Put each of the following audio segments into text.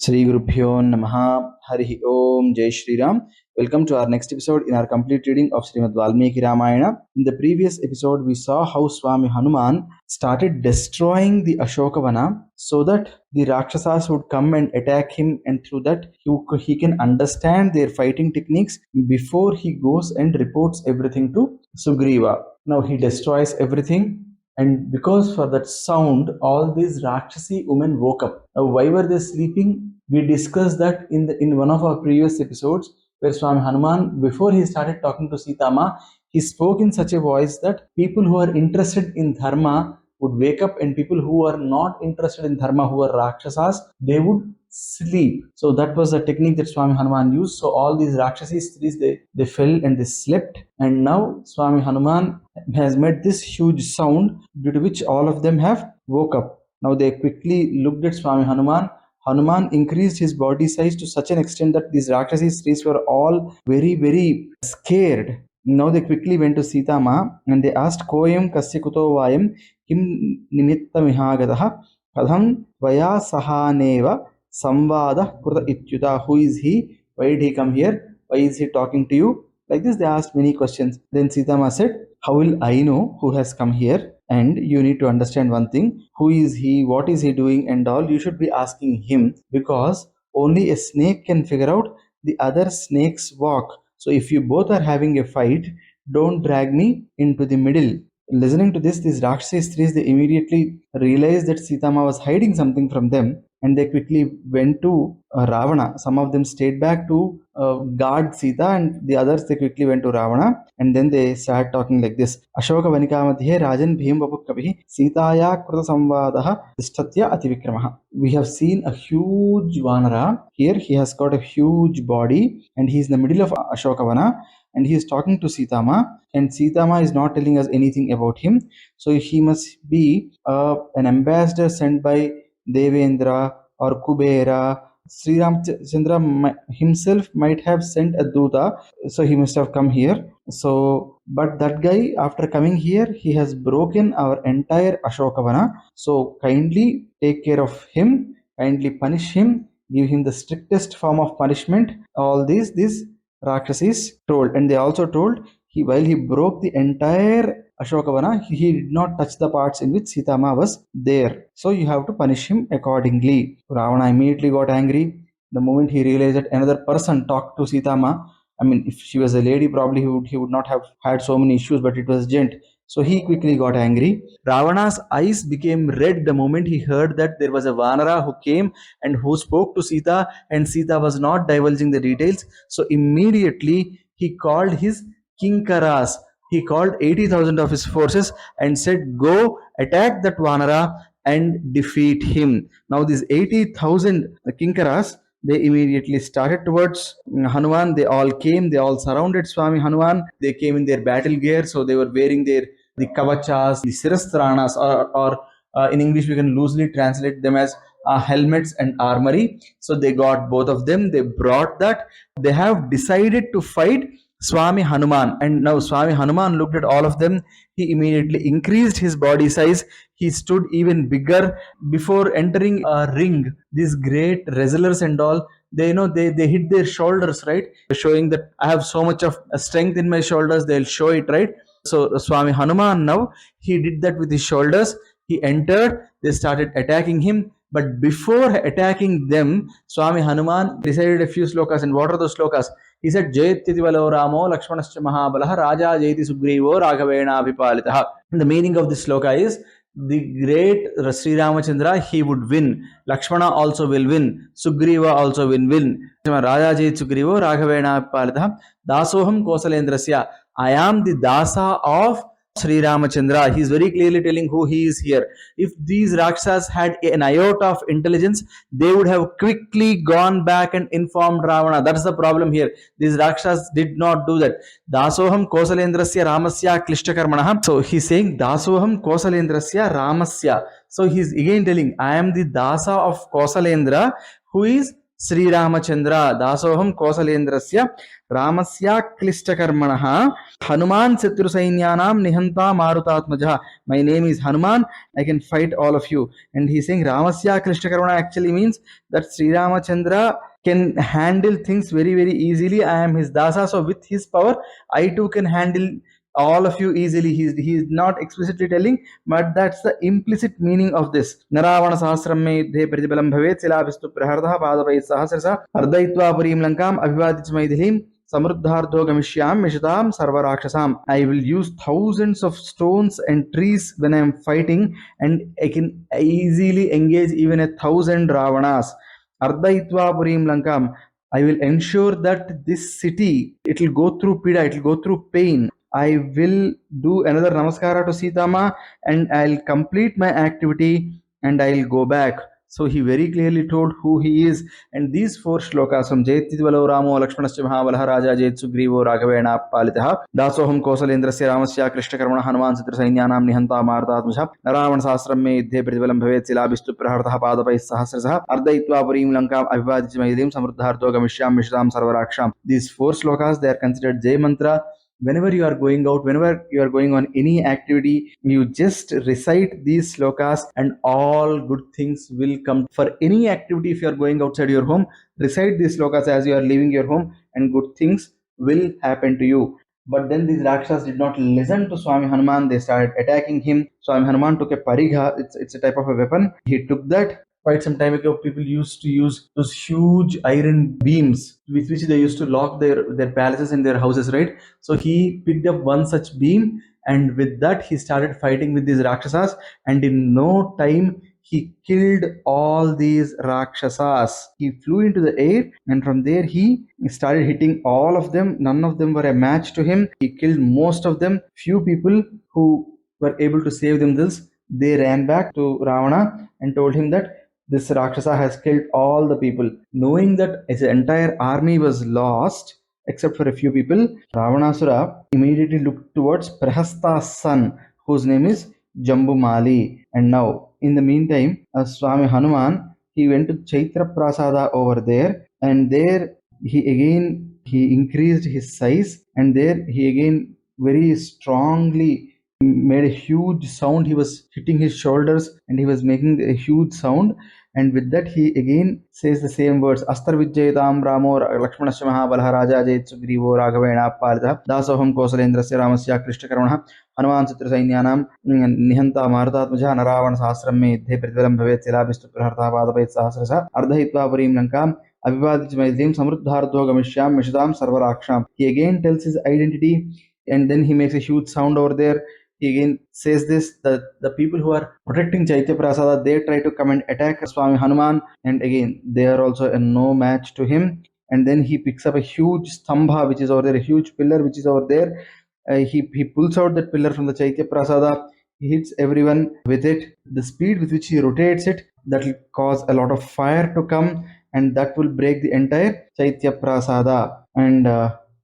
Sri Gurubhyo Namaha Harihi Om Jai Shri Ram. Welcome to our next episode in our complete reading of Srimad Valmiki Ramayana. In the previous episode, we saw how Swamy Hanuman started destroying the Asokavana so that the rakshasas would come and attack him, and through that he can understand their fighting techniques before he goes and reports everything to Sugriva. Now he destroys everything. And because for that sound, all these Rakshasi women woke up. Now, why were they sleeping? We discussed that in one of our previous episodes, where Swamy Hanuman, before he started talking to Sita Ma, he spoke in such a voice that people who are interested in dharma would wake up, and people who are not interested in dharma, who are Rakshasas, they would sleep. So that was the technique that Swamy Hanuman used. So all these Rakshasi streets, they fell and they slept. And now Swamy Hanuman has made this huge sound, due to which all of them have woke up. Now they quickly looked at Swamy Hanuman. Hanuman increased his body size to such an extent that these Rakshasi streets were all very, very scared. Now they quickly went to Sita Ma and they asked, Koyam kasya kuto vayam kim nimitta mihagataha kadham vaya sahaneva samvada kruta ityuta. Who is he? Why did he come here? Why is he talking to you? Like this, they asked many questions. Then Sita Ma said, how will I know who has come here? And you need to understand one thing. Who is he? What is he doing? And all, you should be asking him, because only a snake can figure out the other snake's walk. So if you both are having a fight, don't drag me into the middle. Listening to this, these Rakshasi streets, they immediately realized that Sita Ma was hiding something from them, and they quickly went to Ravana. Some of them stayed back to guard Sita, and the others, they quickly went to Ravana, and then they started talking like this. Asokavana madhye Rajan Bhim Vapukkavihi Sitaya Kruta Samvadaha Istatya Ativikramaha. We have seen a huge Vanara. Here he has got a huge body, and he is in the middle of Asokavana, and he is talking to Sita Ma, and Sita Ma is not telling us anything about him. So he must be an ambassador sent by Devendra or Kubera. Sri Ramchandra himself might have sent a Duta, so he must have come here. So, but that guy, after coming here, he has broken our entire Asokavana. So kindly take care of him, kindly punish him, give him the strictest form of punishment. All these Rakshasis told, and they also told, while he broke the entire Asokavana, he did not touch the parts in which Sita Ma was there. So you have to punish him accordingly. Ravana immediately got angry the moment he realized that another person talked to Sita Ma. I mean, if she was a lady, probably he would not have had so many issues, but it was gent. So he quickly got angry. Ravana's eyes became red the moment he heard that there was a Vanara who came and who spoke to Sita, and Sita was not divulging the details. So immediately he called his Kinkaras. He called 80,000 of his forces and said, go attack that Vanara and defeat him. Now these 80,000 Kinkaras, they immediately started towards Hanuman. They all came, they all surrounded Swamy Hanuman. They came in their battle gear, so they were wearing the kavachas, the sirastranas, or in English we can loosely translate them as helmets and armory. So they got both of them, they brought that. They have decided to fight Swamy Hanuman, and now Swamy Hanuman looked at all of them. He immediately increased his body size. He stood even bigger. Before entering a ring, these great wrestlers and all, they hit their shoulders, right, showing that I have so much of strength in my shoulders. They'll show it, right? So Swamy Hanuman, now he did that with his shoulders. He entered, they started attacking him. But before attacking them, Swamy Hanuman recited a few slokas. And what are those slokas? He said, Jayatyativalo Ramo Lakshmanascha Mahabalaha Raja Jayati Sugrivo Raghavena Abhipalitaha. The meaning of this sloka is, the great Sri Ramachandra, he would win. Lakshmana also will win. Sugriva also will win. Raja Jayati Sugrivo Raghavena Abhipalitaha. Dasoham Kosalendrasya. I am the Dasa of Sri Ramachandra. He is very clearly telling who he is here. If these Rakshasas had an iota of intelligence, they would have quickly gone back and informed Ravana. That's the problem here. These Rakshasas did not do that. Dasoham Kosalendrasya Ramasya Klishtakarmanaha. So he's saying Dasoham Kosalendrasya Ramasya. So he's again telling, I am the Dasa of Kosalendra, who is Sri Ramachandra Dasoham Kosalendrasya Ramasya Klishtakarmanaha Hanuman Satru Sainyanam Nihanta Marutatmaja. My name is Hanuman, I can fight all of you. And he's saying Ramasya Klishtakarmana actually means that Sri Ramachandra can handle things very, very easily. I am his dasa, so with his power, I too can handle all of you easily. He's not explicitly telling, but that's the implicit meaning of this. Naravana sahasram me yuddhe pratibhalam bhavet silabistu prahartah padavai sahasrasa ardayitva purim lankam abhivadich maidhilim samruddhardho gamishyam mishatam sarvarakshasam. I will use thousands of stones and trees when I am fighting, and I can easily engage even 1,000 Ravanas. Ardayitva purim lankam. I will ensure that this city, it will go through pida, it will go through pain. I will do another namaskara to Sitama, and I'll complete my activity and I'll go back. So he very clearly told who he is. And these four shlokas from Jayatidvalo Ramo Lakshmanasya Mahavalaha Raja Jayat Sugrivo Raghavena Palitaha Dasoham Kosalendrasya Ramasya Krishnakarmana Hanuman Sitra Sainyanam Nihanta Martatmsha Naravan Sahasram Me Yuddhe Pratibhalam Bhavet Silabistu Prahartah Padapai Sahasrasaha Ardayitva Purim Lankam Avivadijmaidim Samruddhartho Gamishyam Mishram Sarvaraksham. These four shlokas, they are considered Jay Mantra. Whenever you are going out, whenever you are going on any activity, you just recite these slokas and all good things will come. For any activity, if you are going outside your home, recite these slokas as you are leaving your home and good things will happen to you. But then these Rakshas did not listen to Swamy Hanuman. They started attacking him. Swamy Hanuman took a parigha. It's a type of a weapon. He took that. Quite some time ago, people used to use those huge iron beams with which they used to lock their palaces and their houses, right? So he picked up one such beam, and with that he started fighting with these Rakshasas, and in no time he killed all these Rakshasas. He flew into the air, and from there he started hitting all of them. None of them were a match to him. He killed most of them. Few people who were able to save themselves, they ran back to Ravana and told him that this Rakshasa has killed all the people. Knowing that his entire army was lost, except for a few people, Ravanasura immediately looked towards Prahasta's son, whose name is Jambumali. And now, in the meantime, Swamy Hanuman, he went to Chaitra Prasada over there, and there he increased his size, and there he again very strongly made a huge sound. He was hitting his shoulders and he was making a huge sound, and with that he again says the same words: Astar Vijayam Ramo Lakshmanasya Mahabalaha Raja Jayat Sugrivo Raghavena Palita Dasoham Kosalendrasya Ramasya Krishnakarmana Hanuman Sitra Sainyanam Nihanta Martatmaja Naravan Sahasram Me Yuddhe Pratibhalam Bhavet Silabistu Prahartah Padapait Sahasrasa Ardhahitva Purim Lankam Avivadijmaidim Samruddhardho Gamishyam Mishadam Sarvaraksham. He again tells his identity, and then he makes a huge sound over there. He again says this, that the people who are protecting Chaitya Prasada, they try to come and attack Swamy Hanuman, and again they are also a no match to him. And then he picks up a huge stambha which is over there, a huge pillar which is over there. He pulls out that pillar from the Chaitya Prasada. He hits everyone with it. The speed with which he rotates it, that will cause a lot of fire to come, and that will break the entire Chaitya Prasada. And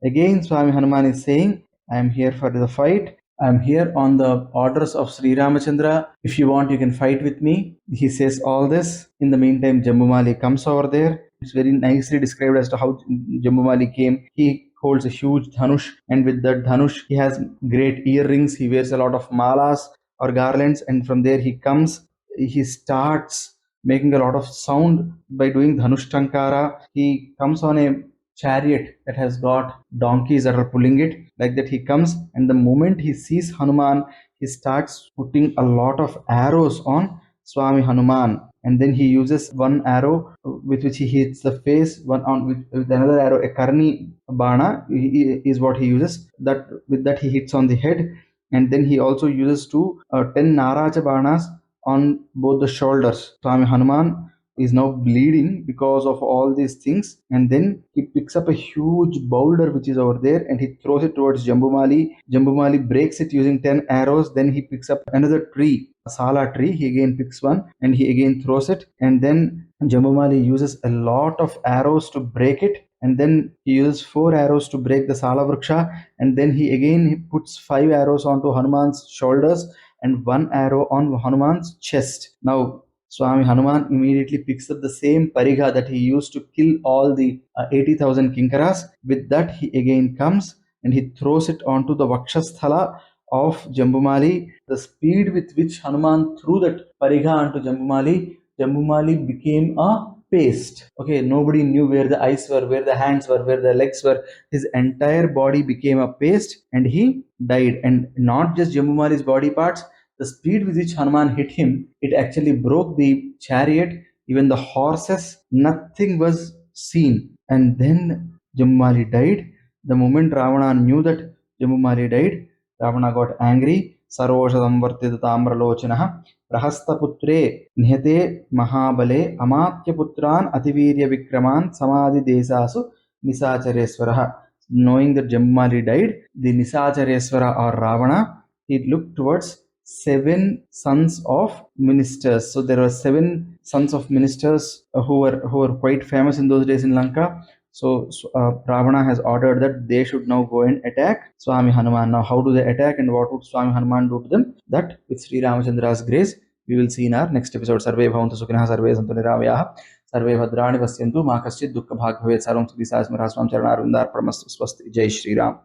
again Swamy Hanuman is saying, I am here for the fight. I am here on the orders of Sri Ramachandra. If you want, you can fight with me. He says all this. In the meantime, Jambumali comes over there. It's very nicely described as to how Jambumali came. He holds a huge dhanush, and with that dhanush, he has great earrings. He wears a lot of malas or garlands, and from there he comes. He starts making a lot of sound by doing dhanush tankara. He comes on a chariot that has got donkeys that are pulling it. Like that he comes, and the moment he sees Hanuman, he starts putting a lot of arrows on Swamy Hanuman, and then he uses one arrow with which he hits the face, one on with another arrow, a karni bana is what he uses. That with that he hits on the head, and then he also uses 10 naraja banas on both the shoulders. Swamy Hanuman is now bleeding because of all these things, and then he picks up a huge boulder which is over there, and he throws it towards Jambumali. Jambumali breaks it using 10 arrows. Then he picks up another tree, a sala tree. He again picks one and he again throws it, and then Jambumali uses a lot of arrows to break it, and then he uses 4 arrows to break the sala vriksha, and then he puts 5 arrows onto Hanuman's shoulders and 1 arrow on Hanuman's chest. Now Swami Hanuman immediately picks up the same pariga that he used to kill all the 80,000 kinkaras. With that, he again comes and he throws it onto the Vakshasthala of Jambumali. The speed with which Hanuman threw that pariga onto Jambumali, Jambumali became a paste. Okay, nobody knew where the eyes were, where the hands were, where the legs were. His entire body became a paste and he died. And not just Jambumali's body parts, the speed with which Hanuman hit him, it actually broke the chariot, even the horses, nothing was seen. And then Jambumali died. The moment Ravana knew that Jambumali died, Ravana got angry. Saroshadam vartita tamralochanah Rahasthaputre Nihate Mahabale Amatyaputran Ativirya Vikraman Samadhi Desasu Nisachareswara. Knowing that Jambumali died, the Nisachareswara or Ravana, he looked towards 7 sons of ministers. So there were 7 sons of ministers who were quite famous in those days in Lanka. So Ravana has ordered that they should now go and attack Swami Hanuman. Now, how do they attack and what would Swami Hanuman do to them? That, with Sri Ramachandra's grace, we will see in our next episode. Sarve bhavantu sukhinah, sarve santu niramayaः, sarve bhadrani pasyantu ma kaschid dukkha bhag bhavet, sarvam sukhdi sasmara swam charanarvindar paramastu swasti. Jai Shri Ram.